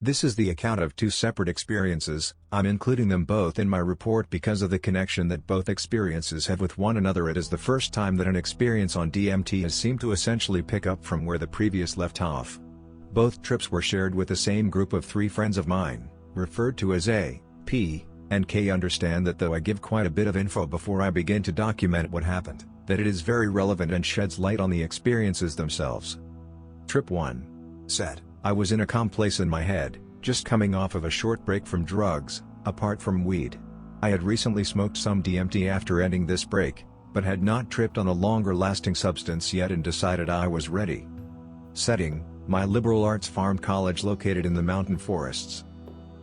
This is the account of two separate experiences. I'm including them both in my report because of the connection that both experiences have with one another. It is the first time that an experience on DMT has seemed to essentially pick up from where the previous left off. Both trips were shared with the same group of 3 friends of mine, referred to as A, P, and K. Understand that though I give quite a bit of info before I begin to document what happened, that it is very relevant and sheds light on the experiences themselves. Trip 1. Set. I was in a calm place in my head, just coming off of a short break from drugs, apart from weed. I had recently smoked some DMT after ending this break, but had not tripped on a longer-lasting substance yet and decided I was ready. Setting: my liberal arts farm college located in the mountain forests.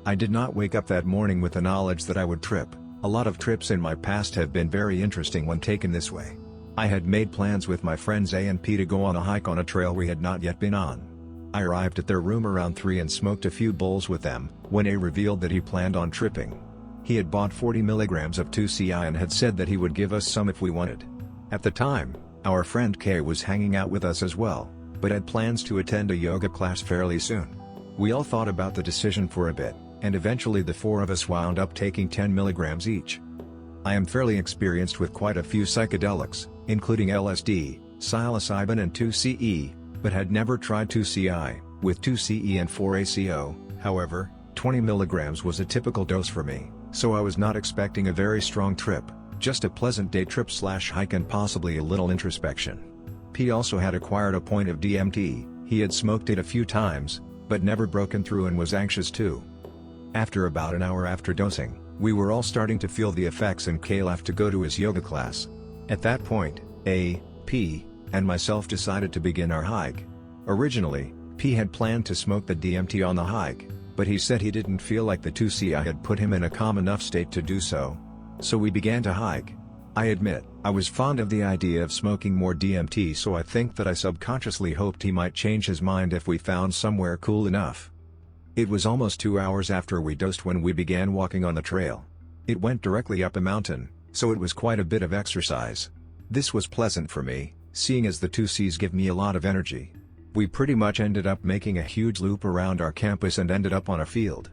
I did not wake up that morning with the knowledge that I would trip. A lot of trips in my past have been very interesting when taken this way. I had made plans with my friends A and P to go on a hike on a trail we had not yet been on. I arrived at their room around 3 and smoked a few bowls with them, when A revealed that he planned on tripping. He had bought 40 milligrams of 2C-I and had said that he would give us some if we wanted. At the time, our friend K was hanging out with us as well, but had plans to attend a yoga class fairly soon. We all thought about the decision for a bit, and eventually the 4 of us wound up taking 10 milligrams each. I am fairly experienced with quite a few psychedelics, including LSD, psilocybin and 2C-E, but had never tried 2C-I, with 2C-E and 4-ACO. However, 20 milligrams was a typical dose for me, so I was not expecting a very strong trip, just a pleasant day trip/hike and possibly a little introspection. P also had acquired a point of DMT. He had smoked it a few times, but never broken through and was anxious too. After about an hour after dosing, we were all starting to feel the effects and K left to go to his yoga class. At that point, A, P, and myself decided to begin our hike. Originally, P had planned to smoke the DMT on the hike, but he said he didn't feel like the 2C-I had put him in a calm enough state to do so. So we began to hike. I admit, I was fond of the idea of smoking more DMT, so I think that I subconsciously hoped he might change his mind if we found somewhere cool enough. It was almost 2 hours after we dosed when we began walking on the trail. It went directly up a mountain, so it was quite a bit of exercise. This was pleasant for me, seeing as the 2Cs give me a lot of energy. We pretty much ended up making a huge loop around our campus and ended up on a field.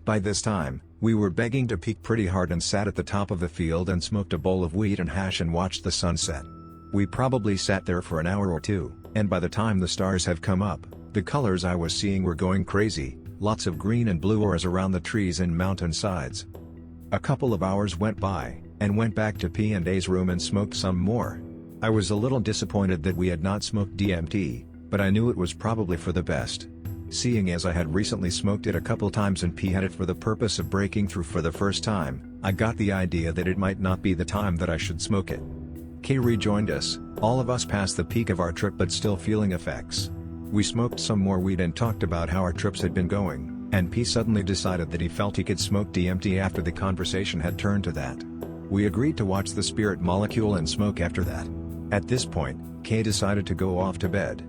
By this time, we were begging to peak pretty hard and sat at the top of the field and smoked a bowl of weed and hash and watched the sunset. We probably sat there for an hour or two, and by the time the stars have come up, the colors I was seeing were going crazy, lots of green and blue auras around the trees and mountain sides. A couple of hours went by, and went back to P and A's room and smoked some more. I was a little disappointed that we had not smoked DMT, but I knew it was probably for the best. Seeing as I had recently smoked it a couple times and P had it for the purpose of breaking through for the first time, I got the idea that it might not be the time that I should smoke it. K rejoined us, all of us past the peak of our trip but still feeling effects. We smoked some more weed and talked about how our trips had been going, and P suddenly decided that he felt he could smoke DMT after the conversation had turned to that. We agreed to watch the spirit molecule and smoke after that. At this point, K decided to go off to bed.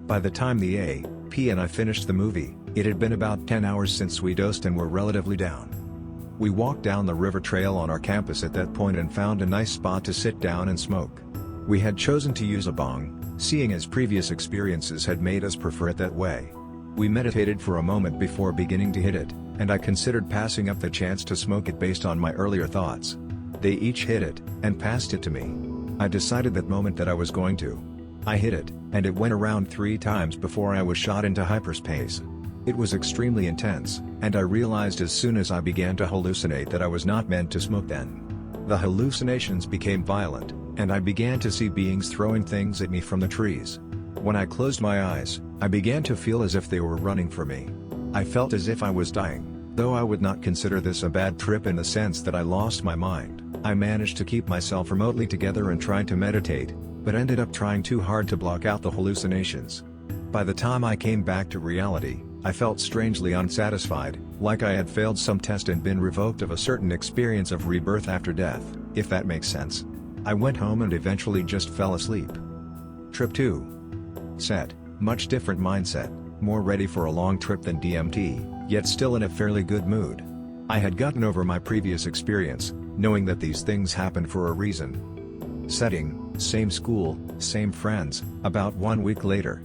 By the time the A, P and I finished the movie, it had been about 10 hours since we dosed and were relatively down. We walked down the river trail on our campus at that point and found a nice spot to sit down and smoke. We had chosen to use a bong, seeing as previous experiences had made us prefer it that way. We meditated for a moment before beginning to hit it, and I considered passing up the chance to smoke it based on my earlier thoughts. They each hit it, and passed it to me. I decided that moment that I was going to. I hit it, and it went around 3 times before I was shot into hyperspace. It was extremely intense, and I realized as soon as I began to hallucinate that I was not meant to smoke then. The hallucinations became violent, and I began to see beings throwing things at me from the trees. When I closed my eyes, I began to feel as if they were running for me. I felt as if I was dying, though I would not consider this a bad trip in the sense that I lost my mind. I managed to keep myself remotely together and tried to meditate, but ended up trying too hard to block out the hallucinations. By the time I came back to reality, I felt strangely unsatisfied, like I had failed some test and been revoked of a certain experience of rebirth after death, if that makes sense. I went home and eventually just fell asleep. Trip 2. Set, much different mindset, more ready for a long trip than DMT, yet still in a fairly good mood. I had gotten over my previous experience, knowing that these things happen for a reason. Setting, same school, same friends, about 1 week later.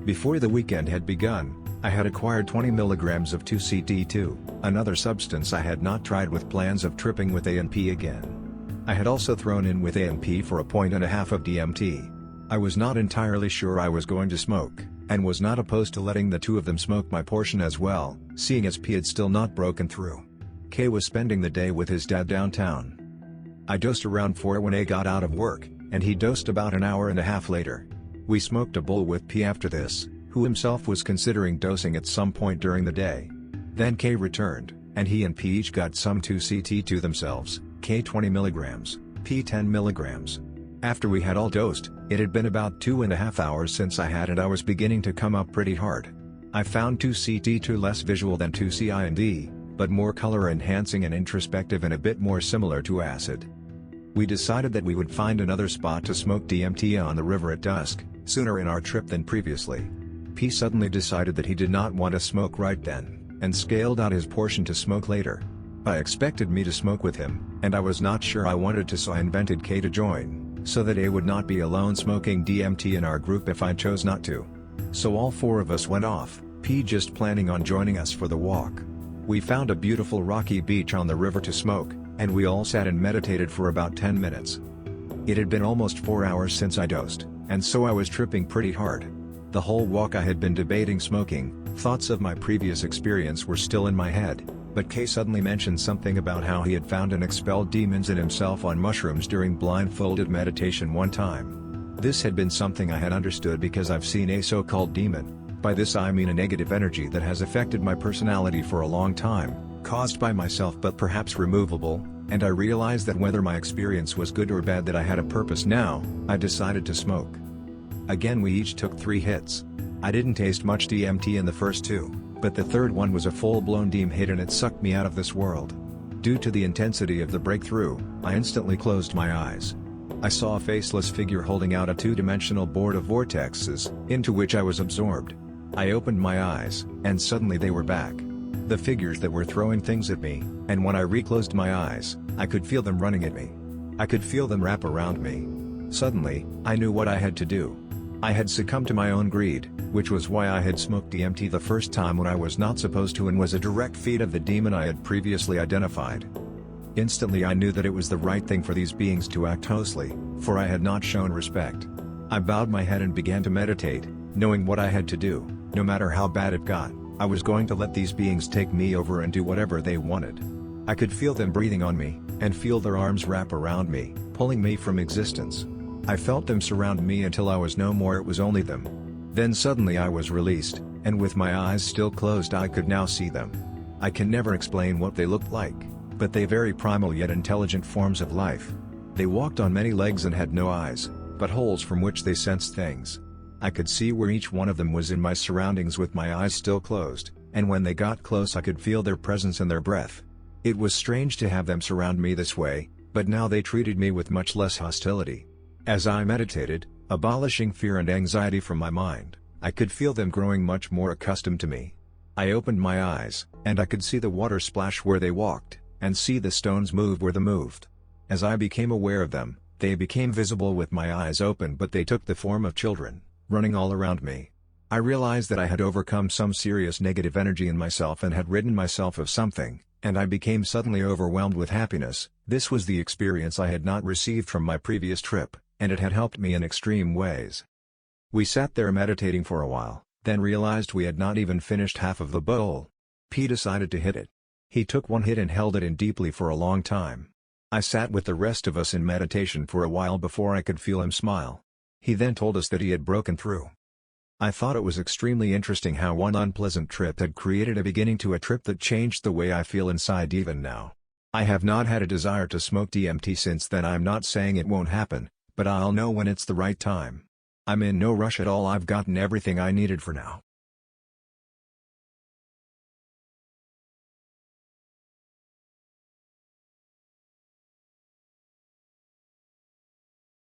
Before the weekend had begun, I had acquired 20 milligrams of 2C-T-2, another substance I had not tried with plans of tripping with A&P again. I had also thrown in with A&P for 1.5 of DMT. I was not entirely sure I was going to smoke, and was not opposed to letting the two of them smoke my portion as well, seeing as P had still not broken through. K was spending the day with his dad downtown. I dosed around 4 when A got out of work, and he dosed about an hour and a half later. We smoked a bowl with P after this, who himself was considering dosing at some point during the day. Then K returned, and he and P each got some 2C-T-2 themselves, K 20 milligrams, P 10 milligrams. After we had all dosed, it had been about 2.5 hours since I had and I was beginning to come up pretty hard. I found 2C-T-2 less visual than 2C-I and D, but more color enhancing and introspective and a bit more similar to acid. We decided that we would find another spot to smoke DMT on the river at dusk, sooner in our trip than previously. P suddenly decided that he did not want to smoke right then, and scaled out his portion to smoke later. I expected me to smoke with him, and I was not sure I wanted to, so I invited K to join, so that A would not be alone smoking DMT in our group if I chose not to. So all 4 of us went off, P just planning on joining us for the walk. We found a beautiful rocky beach on the river to smoke, and we all sat and meditated for about 10 minutes. It had been almost 4 hours since I dosed, and so I was tripping pretty hard. The whole walk I had been debating smoking, thoughts of my previous experience were still in my head, but K suddenly mentioned something about how he had found and expelled demons in himself on mushrooms during blindfolded meditation one time. This had been something I had understood because I've seen a so-called demon, by this I mean a negative energy that has affected my personality for a long time, caused by myself but perhaps removable, and I realized that whether my experience was good or bad that I had a purpose now. I decided to smoke. Again we each took 3 hits. I didn't taste much DMT in the first 2, but the third one was a full-blown DM hit and it sucked me out of this world. Due to the intensity of the breakthrough, I instantly closed my eyes. I saw a faceless figure holding out a 2-dimensional board of vortexes, into which I was absorbed. I opened my eyes, and suddenly they were back. The figures that were throwing things at me, and when I reclosed my eyes, I could feel them running at me. I could feel them wrap around me. Suddenly, I knew what I had to do. I had succumbed to my own greed, which was why I had smoked DMT the first time when I was not supposed to and was a direct feed of the demon I had previously identified. Instantly I knew that it was the right thing for these beings to act hostily, for I had not shown respect. I bowed my head and began to meditate, knowing what I had to do. No matter how bad it got, I was going to let these beings take me over and do whatever they wanted. I could feel them breathing on me, and feel their arms wrap around me, pulling me from existence. I felt them surround me until I was no more, it was only them. Then suddenly I was released, and with my eyes still closed I could now see them. I can never explain what they looked like, but they very primal yet intelligent forms of life. They walked on many legs and had no eyes, but holes from which they sensed things. I could see where each one of them was in my surroundings with my eyes still closed, and when they got close I could feel their presence and their breath. It was strange to have them surround me this way, but now they treated me with much less hostility. As I meditated, abolishing fear and anxiety from my mind, I could feel them growing much more accustomed to me. I opened my eyes, and I could see the water splash where they walked, and see the stones move where they moved. As I became aware of them, they became visible with my eyes open, but they took the form of children, running all around me. I realized that I had overcome some serious negative energy in myself and had ridden myself of something, and I became suddenly overwhelmed with happiness. This was the experience I had not received from my previous trip, and it had helped me in extreme ways. We sat there meditating for a while, then realized we had not even finished half of the bowl. P decided to hit it. He took one hit and held it in deeply for a long time. I sat with the rest of us in meditation for a while before I could feel him smile. He then told us that he had broken through. I thought it was extremely interesting how one unpleasant trip had created a beginning to a trip that changed the way I feel inside even now. I have not had a desire to smoke DMT since then. I'm not saying it won't happen, but I'll know when it's the right time. I'm in no rush at all. I've gotten everything I needed for now.